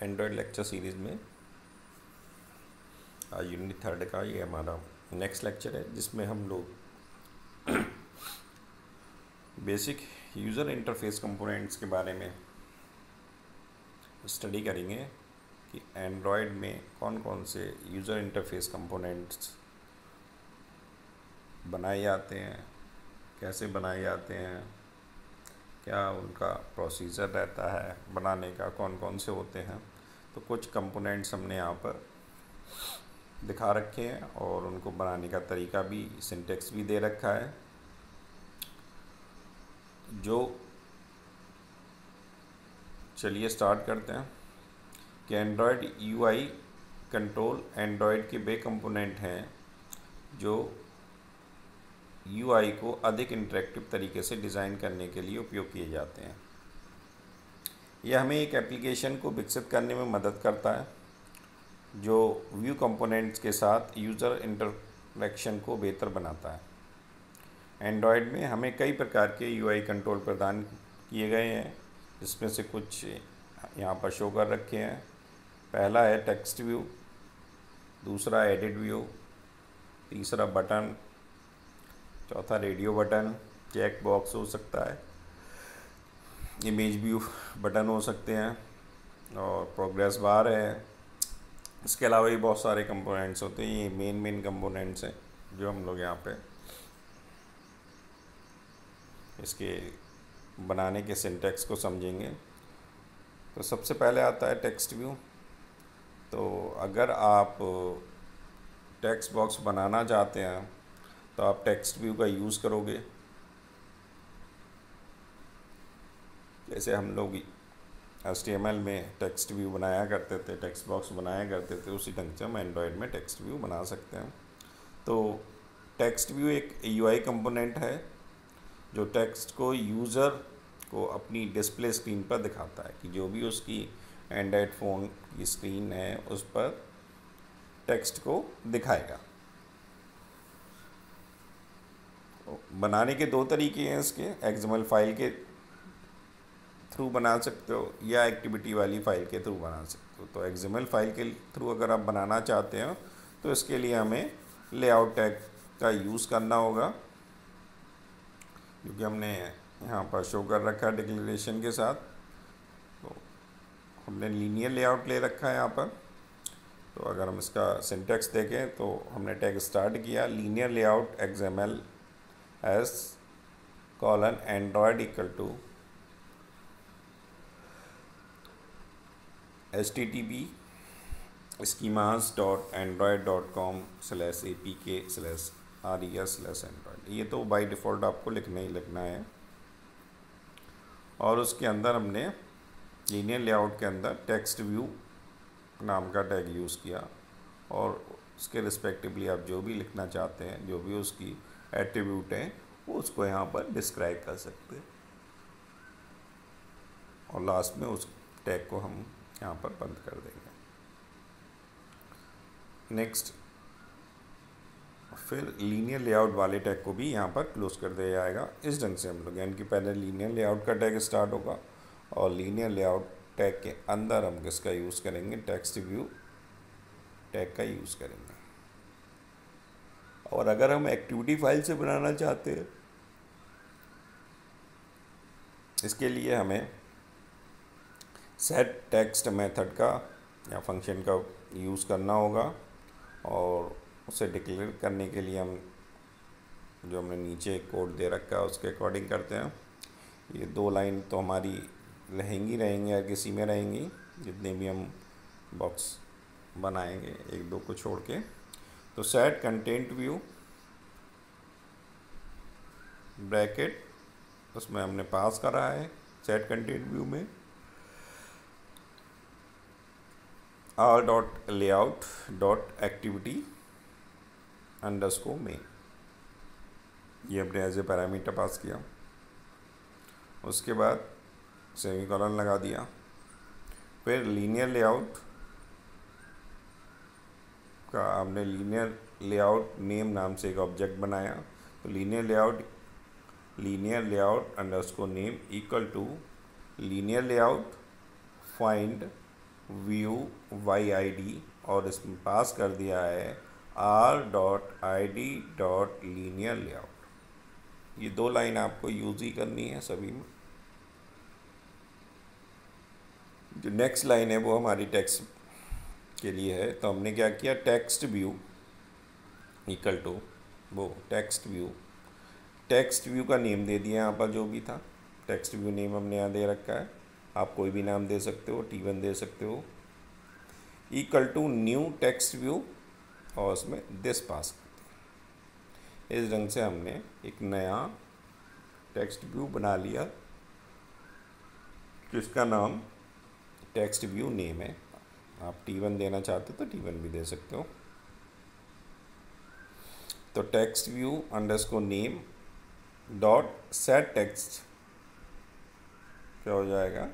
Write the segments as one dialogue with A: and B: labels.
A: Android lecture series में आज unit 3 का ये हमारा नेक्स्ट लेक्चर है, जिसमें हम लोग बेसिक यूज़र इंटरफेस कंपोनेंट्स के बारे में स्टडी करेंगे कि एंड्रॉयड में कौन कौन से यूज़र इंटरफेस कंपोनेंट्स बनाए जाते हैं, कैसे बनाए जाते हैं, क्या उनका प्रोसीजर रहता है बनाने का, कौन कौन से होते हैं। तो कुछ कंपोनेंट्स हमने यहाँ पर दिखा रखे हैं और उनको बनाने का तरीका भी, सिंटेक्स भी दे रखा है। चलिए स्टार्ट करते हैं कि एंड्रॉयड यूआई कंट्रोल एंड्रॉयड के वे कंपोनेंट हैं जो यूआई को अधिक इंटरेक्टिव तरीके से डिज़ाइन करने के लिए उपयोग किए जाते हैं। यह हमें एक एप्लीकेशन को विकसित करने में मदद करता है जो व्यू कंपोनेंट्स के साथ यूज़र इंटरैक्शन को बेहतर बनाता है। एंड्रॉयड में हमें कई प्रकार के यूआई कंट्रोल प्रदान किए गए हैं, जिसमें से कुछ यहाँ पर शो कर रखे हैं। पहला है टेक्स्ट व्यू, दूसरा एडिट व्यू, तीसरा बटन, चौथा रेडियो बटन, चेक बॉक्स हो सकता है, इमेज व्यू बटन हो सकते हैं और प्रोग्रेस बार है। इसके अलावा भी बहुत सारे कंपोनेंट्स होते हैं। ये मेन कंपोनेंट्स हैं जो हम लोग यहाँ पे इसके बनाने के सिंटेक्स को समझेंगे। तो सबसे पहले आता है टेक्स्ट व्यू। तो अगर आप टेक्स्ट बॉक्स बनाना चाहते हैं तो आप टेक्स्ट व्यू का यूज़ करोगे। जैसे हम लोग HTML में टेक्स्ट व्यू बनाया करते थे, टेक्स्ट बॉक्स बनाया करते थे, उसी ढंग से हम एंड्रॉयड में टेक्स्ट व्यू बना सकते हैं। तो टेक्स्ट व्यू एक यूआई कंपोनेंट है जो टेक्स्ट को यूज़र को अपनी डिस्प्ले स्क्रीन पर दिखाता है कि जो भी उसकी एंड्रॉयड फ़ोन की स्क्रीन है उस पर टेक्स्ट को दिखाएगा। तो बनाने के दो तरीके हैं इसके। XML फाइल के थ्रू बना सकते हो या एक्टिविटी वाली फ़ाइल के थ्रू बना सकते हो। तो XML फाइल के थ्रू अगर आप बनाना चाहते हो तो इसके लिए हमें लेआउट टैग का यूज़ करना होगा, क्योंकि हमने यहाँ पर शो कर रखा है डिक्लेरेशन के साथ। तो हमने लीनियर लेआउट ले रखा है यहाँ पर। तो अगर हम इसका सिंटेक्स देखें तो हमने टैग स्टार्ट किया linear layout XML s colon Android equal to http schemas.android.com/apk/res/android। ये तो बाय डिफ़ॉल्ट आपको लिखना ही लिखना है। और उसके अंदर हमने लीनियर लेआउट के अंदर टेक्स्ट व्यू नाम का टैग यूज़ किया और उसके रिस्पेक्टिवली आप जो भी लिखना चाहते हैं, जो भी उसकी एट्रीब्यूट हैं, वो उसको यहाँ पर डिस्क्राइब कर सकते हैं। और लास्ट में उस टैग को हम यहाँ पर बंद कर देंगे। नेक्स्ट फिर लीनियर लेआउट वाले टैग को भी यहाँ पर क्लोज कर दिया जाएगा। इस ढंग से हम लोग, यानी कि पहले लीनियर लेआउट का टैग स्टार्ट होगा और लीनियर लेआउट टैग के अंदर हम किसका यूज़ करेंगे, टेक्स्ट व्यू टैग का यूज़ करेंगे। और अगर हम एक्टिविटी फाइल से बनाना चाहते हैं, इसके लिए हमें सेट टेक्स्ट मेथड का या फंक्शन का यूज़ करना होगा और उसे डिक्लेयर करने के लिए हम जो हमने नीचे कोड दे रखा है उसके अकॉर्डिंग करते हैं। ये 2 लाइन तो हमारी रहेंगी या किसी में रहेंगी, जितने भी हम बॉक्स बनाएंगे 1-2 को छोड़ के। तो सेट कंटेंट व्यू ब्रैकेट, उसमें हमने पास करा है सेट कंटेंट व्यू में r.layout.activity_main, ये हमने एज ए पैरामीटर पास किया। उसके बाद सेमीकोलन लगा दिया। फिर लीनियर लेआउट का हमने लीनियर लेआउट नेम नाम से एक ऑब्जेक्ट बनाया। तो linear layout underscore name equal to linear layout find view और इसमें पास कर दिया है r.id.linear layout। ये दो लाइन आपको यूज़ ही करनी है सभी में। जो नेक्स्ट लाइन है वो हमारी टेक्स्ट के लिए है, तो हमने क्या किया, टेक्स्ट व्यू इक्वल टू वो टेक्स्ट व्यू का नेम दे दिया यहाँ पर जो भी था। टेक्स्ट व्यू नेम हमने यहाँ दे रखा है, आप कोई भी नाम दे सकते हो, T1 दे सकते हो, equal to new text view और उसमें दिस पास करते हैं। इस ढंग से हमने एक नया टेक्स्ट व्यू बना लिया जिसका नाम टेक्स्ट व्यू नेम है। आप T1 देना चाहते हो तो T1 भी दे सकते हो। तो text view underscore name dot set text क्या हो जाएगा,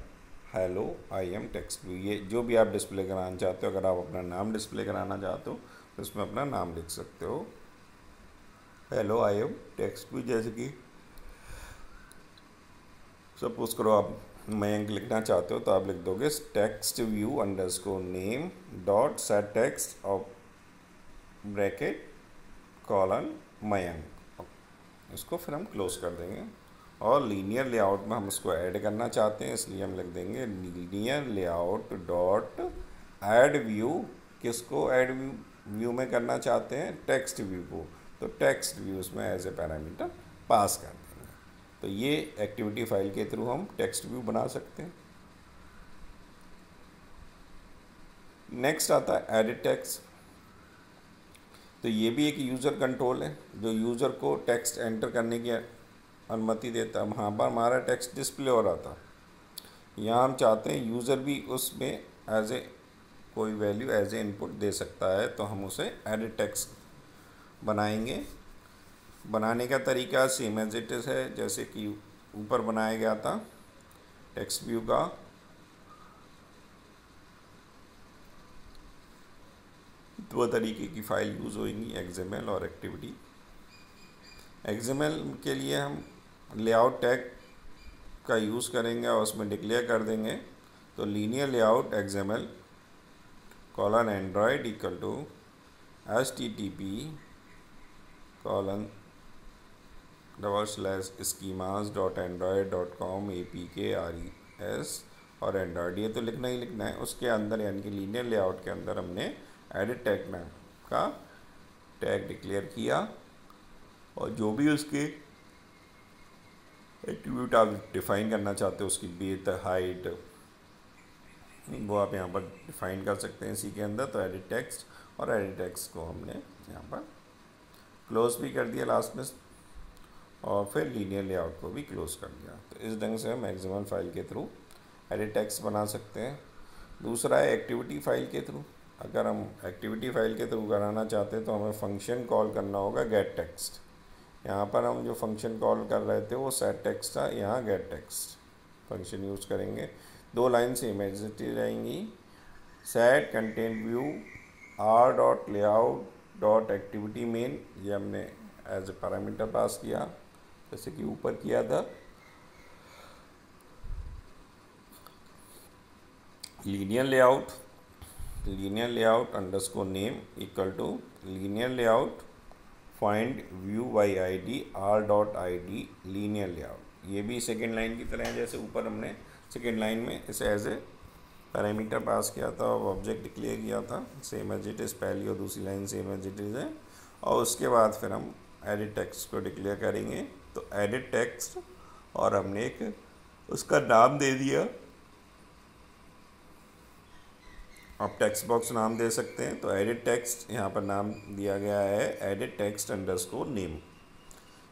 A: hello I M text view. ये जो भी आप डिस्प्ले कराना चाहते हो, अगर आप अपना नाम डिस्प्ले कराना चाहते हो तो उसमें अपना नाम लिख सकते हो, hello I M text view. जैसे कि सपोज करो आप मयंक लिखना चाहते हो तो आप लिख दोगे text view underscore name dot set text और ब्रैकेट कॉलन मयंक। इसको फिर हम क्लोज कर देंगे। और लीनियर लेआउट में हम इसको ऐड करना चाहते हैं, इसलिए हम लिख देंगे linear layout dot add view. किसको ऐड व्यू में करना चाहते हैं, टेक्स्ट व्यू को, तो टेक्स्ट व्यू उसमें एज ए पैरामीटर पास कर देंगे। तो ये एक्टिविटी फाइल के थ्रू हम टेक्स्ट व्यू बना सकते हैं। नेक्स्ट आता है एडिट टेक्स्ट। तो ये भी एक यूज़र कंट्रोल है जो यूज़र को टेक्स्ट एंटर करने की अनुमति देता है। वहाँ पर हमारा टेक्स्ट डिस्प्ले हो रहा था, यहाँ हम चाहते हैं यूज़र भी उसमें एज ए कोई वैल्यू एज ए इनपुट दे सकता है, तो हम उसे एडिट टेक्स्ट बनाएंगे। बनाने का तरीका सेम एज इट इज़ है जैसे कि ऊपर बनाया गया था टेक्स्ट व्यू का। दो तरीके की फाइल यूज़ होगी, XML और एक्टिविटी। XML के लिए हम लेआउट टैग का यूज़ करेंगे और उसमें डिक्लेयर कर देंगे, तो linear layout XML colon Android equal to http://schemas.android.com apk.res और एंड्रॉयड, ये तो लिखना ही लिखना है। उसके अंदर यानी कि लीनियर लेआउट के अंदर हमने एडिट टैग नाम का टैग डिक्लेयर किया और जो भी उसके एट्रीब्यूट आप डिफ़ाइन करना चाहते हो, उसकी विड्थ, हाइट, वो आप यहाँ पर डिफ़ाइन कर सकते हैं इसी के अंदर। तो एडिट टेक्स्ट, और एडिट टेक्स्ट को हमने यहाँ पर क्लोज भी कर दिया लास्ट में, और फिर लीनियर लेआउट को भी क्लोज कर दिया। तो इस ढंग से हम XML फाइल के थ्रू एडिट टेक्स्ट बना सकते हैं। दूसरा है एक्टिविटी फाइल के थ्रू। अगर हम एक्टिविटी फाइल के थ्रू कराना चाहते हैं तो हमें फंक्शन कॉल करना होगा गेट टेक्स्ट। यहाँ पर हम जो फंक्शन कॉल कर रहे थे वो सेट टेक्स्ट था, यहाँ गेट टेक्स्ट फंक्शन यूज़ करेंगे। दो लाइन से इमेज रहेंगी, set content view r.layout.activity main, ये हमने एज ए पैरामीटर पास किया जैसे कि ऊपर किया था। Linear layout underscore name equal to linear layout find view by ID r.id linear layout. ये भी सेकेंड लाइन की तरह है, जैसे ऊपर हमने सेकेंड लाइन में इसे एज ए पैरामीटर पास किया था और ऑब्जेक्ट डिक्लेयर किया था, सेम एज इट इज़। पहली और दूसरी line same as it is है। और उसके बाद फिर हम एडिट टेक्स्ट को डिक्लेयर करेंगे। तो एडिट टेक्स्ट, और हमने एक उसका नाम दे दिया, आप टेक्स्ट बॉक्स नाम दे सकते हैं। तो एडिट टेक्स्ट यहाँ पर नाम दिया गया है edit text underscore name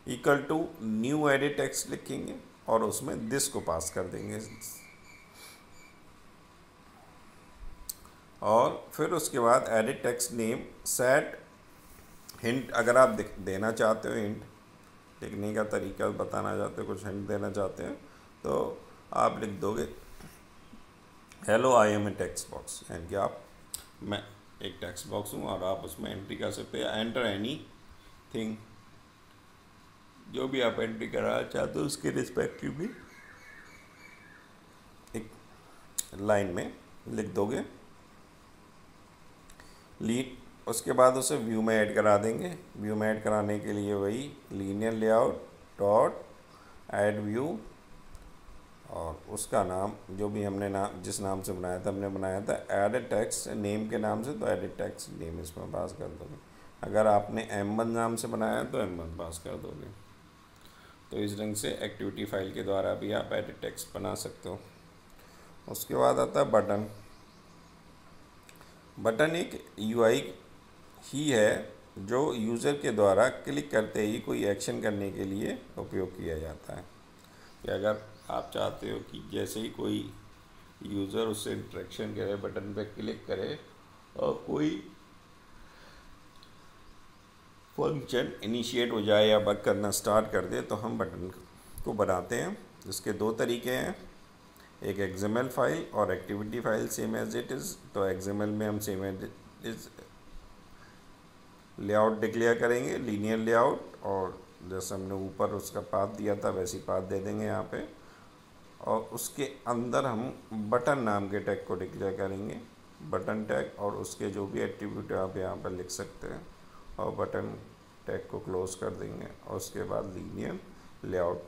A: equal to new edit text लिखेंगे और उसमें दिस को पास कर देंगे। और फिर उसके बाद edit text name set hint, अगर आप देना चाहते हो हिंट, लिखने का तरीका बताना चाहते हो, कुछ हिंट देना चाहते हैं, तो आप लिख दोगे hello I am a text box, यानी कि मैं एक टेक्स्ट बॉक्स हूँ और आप उसमें एंट्री कर सकते हैं। एंटर एनी थिंग, जो भी आप एंट्री कराना चाहते हो उसके रिस्पेक्टिव भी एक लाइन में लिख दोगे। उसके बाद उसे व्यू में ऐड करा देंगे। व्यू में ऐड कराने के लिए वही linear layout dot add view, और उसका नाम जो भी हमने जिस नाम से बनाया था, हमने बनाया था ऐड टेक्स्ट नेम के नाम से, तो ऐड टेक्स्ट नेम इसमें पास कर दोगे। अगर आपने M1 नाम से बनाया तो M1 पास कर दोगे। तो इस ढंग से एक्टिविटी फाइल के द्वारा भी आप ऐड टेक्स्ट बना सकते हो। उसके बाद आता है बटन। बटन एक UI ही है जो यूज़र के द्वारा क्लिक करते ही कोई एक्शन करने के लिए उपयोग किया जाता है। कि अगर आप चाहते हो कि जैसे ही कोई यूज़र उससे इंटरेक्शन करे, बटन पे क्लिक करे और कोई फंक्शन इनिशिएट हो जाए या वर्क करना स्टार्ट कर दे, तो हम बटन को बनाते हैं। इसके दो तरीके हैं, एक XML फाइल और activity file same as it is. तो XML में हम same as it is layout declare करेंगे, लीनियर लेआउट, और जैसे हमने ऊपर उसका पाथ दिया था वैसे ही पाथ दे देंगे यहाँ पे। और उसके अंदर हम बटन नाम के टैग को डिक्लेयर करेंगे, बटन टैग, और उसके जो भी एट्रीब्यूट आप यहाँ पर लिख सकते हैं, और बटन टैग को क्लोज कर देंगे। और उसके बाद लीनियर लेआउट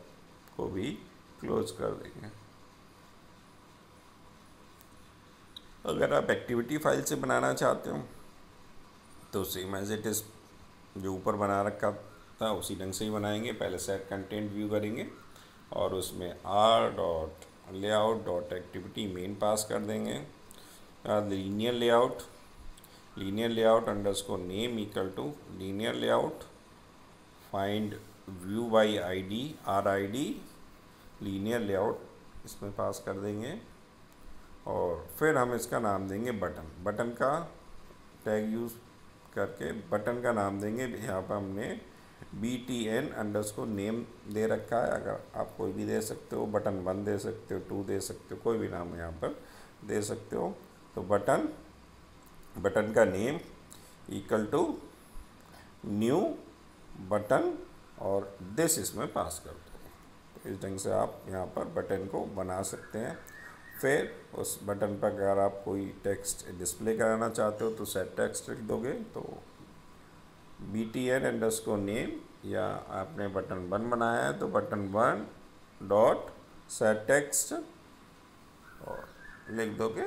A: को भी क्लोज कर देंगे। अगर आप एक्टिविटी फाइल से बनाना चाहते हो तो सेम एज इट इज़ जो ऊपर बना रखा था उसी ढंग से ही बनाएंगे। पहले सेट कंटेंट व्यू करेंगे और उसमें r.layout.activity मेन पास कर देंगे। Linear layout underscore name equal to linear layout find view by ID RID linear layout इसमें पास कर देंगे। और फिर हम इसका नाम देंगे बटन का टैग यूज़ करके बटन का नाम देंगे। यहाँ पर हमने BTN अंडरस्कोर नेम दे रखा है। अगर आप कोई भी दे सकते हो, बटन 1 दे सकते हो, 2 दे सकते हो, कोई भी नाम यहाँ पर दे सकते हो। तो बटन का name equal to new button और दिस इसमें पास कर दो। तो इस ढंग से आप यहाँ पर बटन को बना सकते हैं। फिर उस बटन पर अगर आप कोई टेक्स्ट डिस्प्ले कराना चाहते हो तो सेट टेक्स्ट लिख दोगे। तो BTN अंडरस्कोर नेम, या आपने बटन 1 बनाया है तो बटन 1 डॉट सेट टेक्स्ट और लिख दोगे।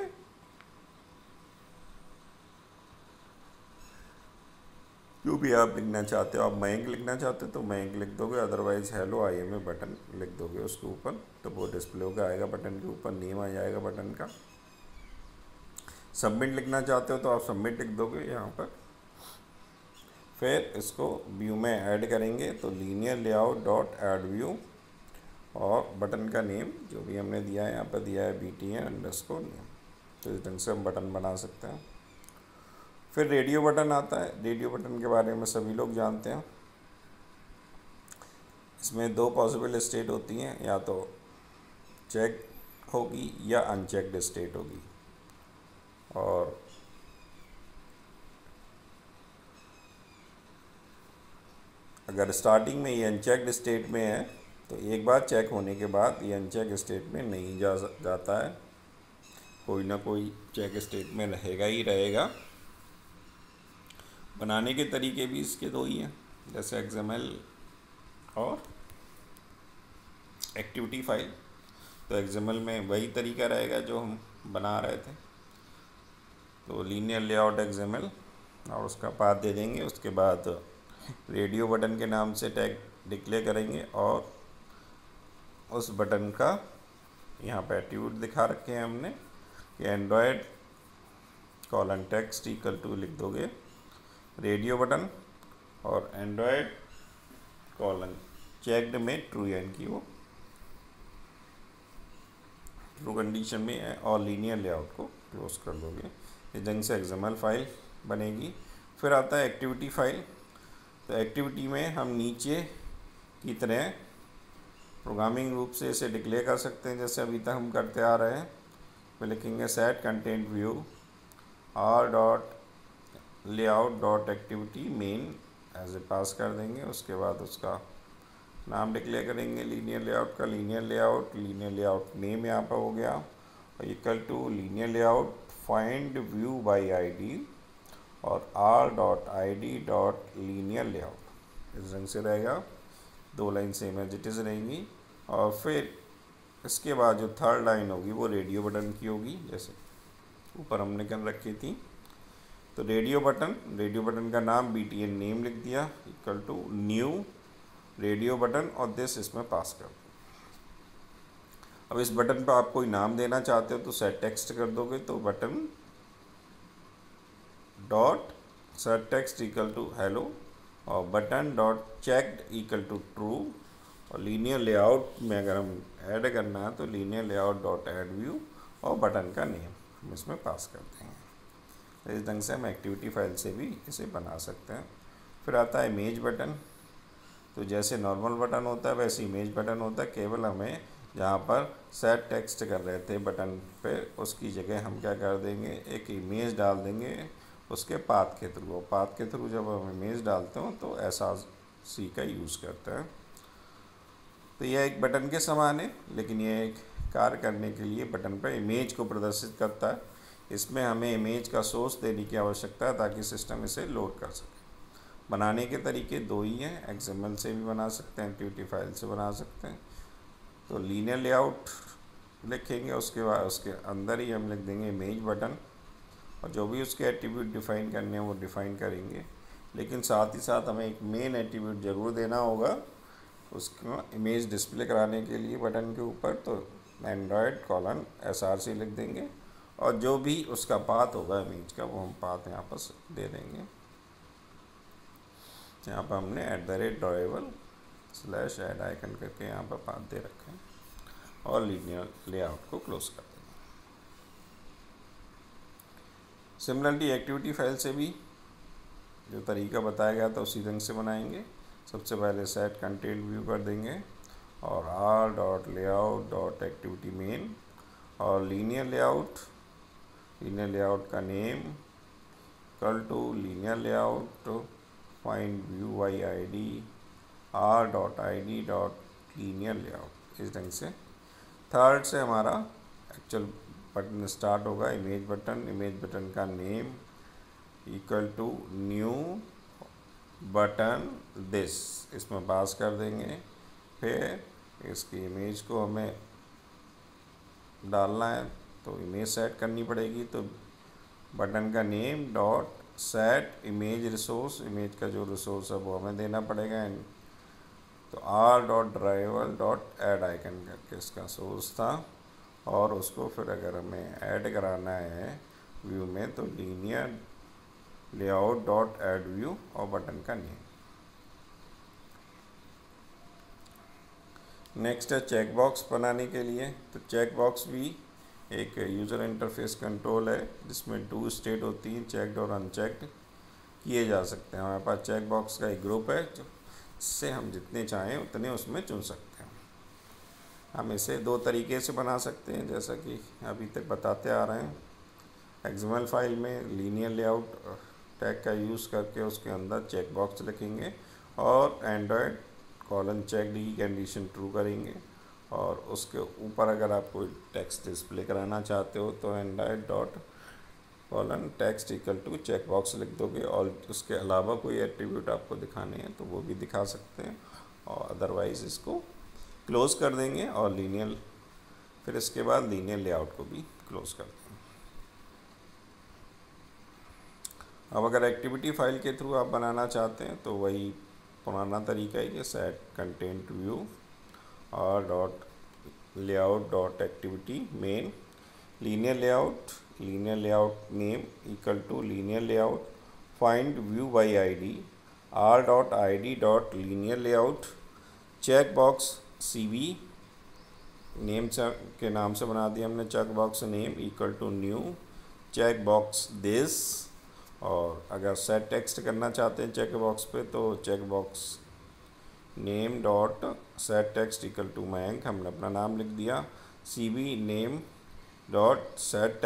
A: जो भी आप लिखना चाहते हो, आप मयंक लिखना चाहते हो तो मयंक लिख दोगे, otherwise hello I am a button लिख दोगे उसके ऊपर, तो वो डिस्प्ले होकर आएगा, बटन के ऊपर नेम आ जाएगा बटन का। सबमिट लिखना चाहते हो तो आप सबमिट लिख दोगे यहाँ पर। फिर इसको व्यू में ऐड करेंगे तो linear layout dot add view, और बटन का नेम जो भी हमने दिया है यहाँ पर दिया है BTN अंडरस्कोर नेम। तो इस ढंग से हम बटन बना सकते हैं। फिर रेडियो बटन आता है। रेडियो बटन के बारे में सभी लोग जानते हैं। इसमें दो पॉसिबल स्टेट होती हैं, या तो चेक होगी या अनचेक्ड स्टेट होगी। और अगर स्टार्टिंग में ये अनचेक्ड स्टेट में है तो एक बार चेक होने के बाद ये अनचेक स्टेट में नहीं जाता है, कोई ना कोई चेक स्टेट में रहेगा ही रहेगा। बनाने के तरीके भी इसके दो ही हैं, जैसे XML और एक्टिविटी फाइल। तो XML में वही तरीका रहेगा जो हम बना रहे थे। तो लीनियर लेआउट XML और उसका पाथ दे देंगे। उसके बाद रेडियो बटन के नाम से टैग डिक्लेयर करेंगे और उस बटन का यहाँ पे एट्रीब्यूट दिखा रखे हैं हमने कि Android colon text equal to लिख दोगे रेडियो बटन, और एंड्रॉयड कॉलन चेक्ड में ट्रू यानी कि वो ट्रू कंडीशन में है, और लीनियर लेआउट को क्लोज कर दोगे। इस ढंग से XML फाइल बनेगी। फिर आता है एक्टिविटी फाइल। तो एक्टिविटी में हम नीचे की तरह प्रोग्रामिंग रूप से इसे डिक्लेयर कर सकते हैं, जैसे अभी तक हम करते आ रहे हैं। तो लिखेंगे set content view r.layout.activity main as a pass कर देंगे। उसके बाद उसका नाम डिक्लेयर करेंगे लीनियर लेआउट का, लीनियर लेआउट नेम यहाँ पर हो गया, equal to linear layout find view by ID और R dot I D dot linear layout. इस ढंग से रहेगा, दो line same as it is रहेंगी। और फिर इसके बाद जो थर्ड लाइन होगी वो रेडियो बटन की होगी, जैसे ऊपर हमने कर रखी थी। तो रेडियो बटन का नाम BTN नेम लिख दिया equal to new radio button और दिस इसमें पास कर दो। अब इस बटन पर आप कोई नाम देना चाहते हो तो सेट टेक्स्ट कर दोगे, तो button dot set text equal to hello और button dot checked equal to true. और लीनियर लेआउट में अगर हम ऐड करना है तो linear layout dot add view और बटन का नेम हम इसमें पास कर देंगे। तो इस ढंग से हम एक्टिविटी फाइल से भी इसे बना सकते हैं। फिर आता है इमेज बटन। तो जैसे नॉर्मल बटन होता है वैसे इमेज बटन होता है, केवल हमें जहाँ पर सेट टेक्स्ट कर रहे थे बटन पे उसकी जगह हम क्या कर देंगे, एक इमेज डाल देंगे उसके पाथ के थ्रू। और पाथ के थ्रू जब हम इमेज डालते हो तो SRC का यूज़ करते हैं। तो यह एक बटन के समान है, लेकिन यह एक कार्य करने के लिए बटन पर इमेज को प्रदर्शित करता है। इसमें हमें इमेज का सोर्स देने की आवश्यकता है ताकि सिस्टम इसे लोड कर सके। बनाने के तरीके दो ही हैं, XML से भी बना सकते हैं, एक्टिविटी फाइल से बना सकते हैं। तो लीनियर लेआउट लिखेंगे, उसके बाद उसके अंदर ही हम लिख देंगे इमेज बटन और जो भी उसके एट्रीब्यूट डिफ़ाइन करने हैं वो डिफ़ाइन करेंगे। लेकिन साथ ही साथ हमें एक मेन एट्रीब्यूट ज़रूर देना होगा उसको इमेज डिस्प्ले कराने के लिए बटन के ऊपर। तो Android:SRC लिख देंगे और जो भी उसका पाथ होगा इमेज का वो हम पाथ यहाँ पर दे देंगे। यहाँ पर हमने @drawable/add आइकन करके यहाँ पर पाथ दे रखे हैं और लीनियर लेआउट को क्लोज कर देंगे। सिमिलरली एक्टिविटी फाइल से भी जो तरीका बताया गया था उसी ढंग से बनाएंगे। सबसे पहले सेट कंटेंट व्यू कर देंगे और r.layout.activity मेन और लीनियर लेआउट का name equal to linear layout find view by ID r.id.लीनियर लेआउट। इस ढंग से थर्ड से हमारा एक्चुअल बटन स्टार्ट होगा, इमेज बटन का name equal to new button this इसमें पास कर देंगे। फिर इसकी इमेज को हमें डालना है तो इमेज सेट करनी पड़ेगी, तो बटन का name dot set image resource, image का जो रिसोर्स है वो हमें देना पड़ेगा। तो r.drawable.add आइकन करके इसका सोर्स था और उसको फिर अगर हमें ऐड कराना है व्यू में तो लीनियर layout.add व्यू और बटन का नेम। नेक्स्ट है चेक बॉक्स बनाने के लिए। तो चेक बॉक्स भी एक यूज़र इंटरफेस कंट्रोल है जिसमें 2 स्टेट होती हैं, चेक्ड और अनचेक्ड किए जा सकते हैं। हमारे पास चेक बॉक्स का एक ग्रुप है जिससे हम जितने चाहें उतने उसमें चुन सकते हैं। हम इसे दो तरीके से बना सकते हैं जैसा कि अभी तक बताते आ रहे हैं। XML फाइल में लीनियर लेआउट टैग का यूज़ करके उसके अंदर चेक बॉक्स लिखेंगे और Android:checked की कंडीशन ट्रू करेंगे और उसके ऊपर अगर आप कोई टेक्स्ट डिस्प्ले कराना चाहते हो तो Android:text equal to check box लिख दोगे और उसके अलावा कोई एट्रीब्यूट आपको दिखाने हैं तो वो भी दिखा सकते हैं और अदरवाइज़ इसको क्लोज कर देंगे और फिर इसके बाद लीनियर लेआउट को भी क्लोज कर देंगे। अब अगर एक्टिविटी फाइल के थ्रू आप बनाना चाहते हैं तो वही पुराना तरीका है कि सेट कंटेंट व्यू और .layout.activity main linear layout name equal to linear layout find view by ID r.id.लीनियर layout check box CV name के नाम से बना दिया हमने check box name equal to new check box this. और अगर सेट टेक्स्ट करना चाहते हैं चेक बॉक्स पे तो check box name dot set text equal to Mayank, हमने अपना नाम लिख दिया। CV name dot set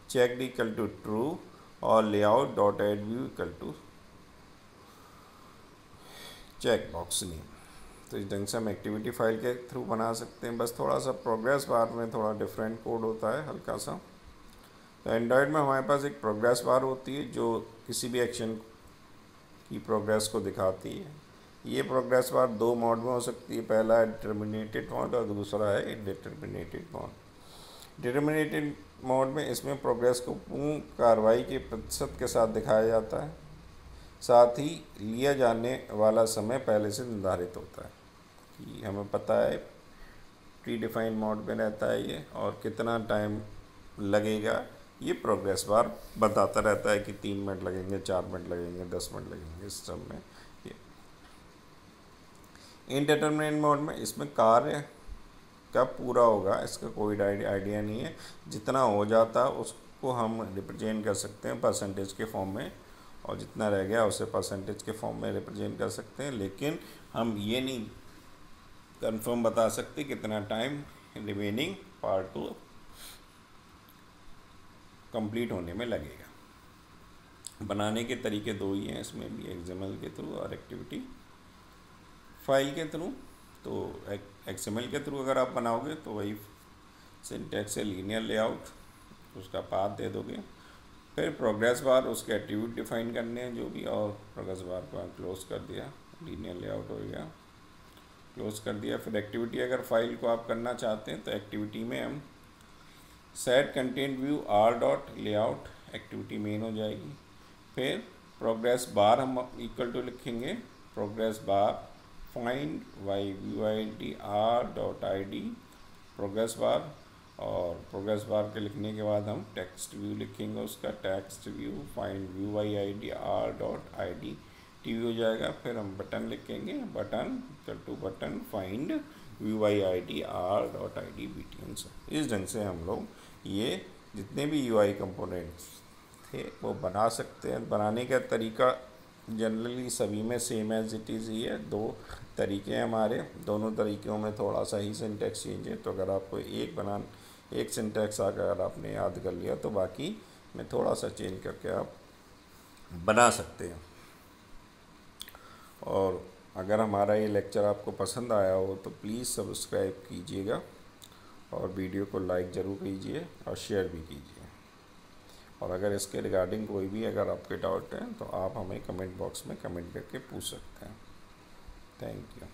A: checked equal to true और layout dot add view equal to check box name. तो इस ढंग से हम एक्टिविटी फाइल के थ्रू बना सकते हैं। बस थोड़ा सा प्रोग्रेस बार में थोड़ा डिफरेंट कोड होता है हल्का सा। तो एंड्रॉयड में हमारे पास एक प्रोग्रेस बार होती है जो किसी भी एक्शन की प्रोग्रेस को दिखाती है। ये प्रोग्रेस बार दो मोड में हो सकती है, पहला है डिटर्मिनेटेड मोड और दूसरा है इंडिटर्मिनेटेड मोड। डिटर्मिनेटेड मोड में इसमें प्रोग्रेस को पूर्ण कार्रवाई के प्रतिशत के साथ दिखाया जाता है, साथ ही लिया जाने वाला समय पहले से निर्धारित होता है कि हमें पता है प्री डिफाइंड मोड में रहता है ये, और कितना टाइम लगेगा ये प्रोग्रेस बार बताता रहता है कि 3 मिनट लगेंगे, 4 मिनट लगेंगे, 10 मिनट लगेंगे इस सब में। ये इनडिटरमिनेट मोड में इसमें कार्य कब पूरा होगा इसका कोई आइडिया नहीं है। जितना हो जाता है उसको हम रिप्रेजेंट कर सकते हैं परसेंटेज के फॉर्म में, और जितना रह गया उसे परसेंटेज के फॉर्म में रिप्रेजेंट कर सकते हैं, लेकिन हम ये नहीं कंफर्म बता सकते कितना टाइम रिमेनिंग पार्ट को कंप्लीट होने में लगेगा। बनाने के तरीके दो ही हैं इसमें भी, एक्सएमएल के थ्रू और एक्टिविटी फाइल के थ्रू। तो एक्सएमएल के थ्रू अगर आप बनाओगे तो वही सिंटैक्स है लीनियर लेआउट, उसका पाथ दे दोगे, फिर प्रोग्रेस बार उसके एट्रीब्यूट डिफाइन करने हैं जो भी, और प्रोग्रेस बार को क्लोज कर दिया, लीनियर लेआउट हो गया, क्लोज कर दिया। फिर एक्टिविटी अगर फाइल को आप करना चाहते हैं तो एक्टिविटी में हम set content view R dot layout activity main हो जाएगी। फिर प्रोग्रेस बार हम इक्वल टू लिखेंगे progress bar find by view I D R dot I D progress bar, और प्रोग्रेस बार के लिखने के बाद हम टेक्स्ट व्यू लिखेंगे, उसका text view find view by I D R dot I D T view हो जाएगा। फिर हम बटन लिखेंगे button equal to button find view by I D R dot I D B T N. इस ढंग से हम लोग ये जितने भी यूआई कंपोनेंट्स थे वो बना सकते हैं। बनाने का तरीका जनरली सभी में सेम एज इट इज़ ही है। दो तरीके हैं हमारे, दोनों तरीक़ों में थोड़ा सा ही सिंटैक्स चेंज है। तो अगर आपको एक सिंटैक्स अगर आपने याद कर लिया तो बाकी में थोड़ा सा चेंज करके आप बना सकते हैं। और अगर हमारा ये लेक्चर आपको पसंद आया हो तो प्लीज़ सब्सक्राइब कीजिएगा और वीडियो को लाइक ज़रूर कीजिए और शेयर भी कीजिए। और अगर इसके रिगार्डिंग कोई भी अगर आपके डाउट हैं तो आप हमें कमेंट बॉक्स में कमेंट करके पूछ सकते हैं। Thank you.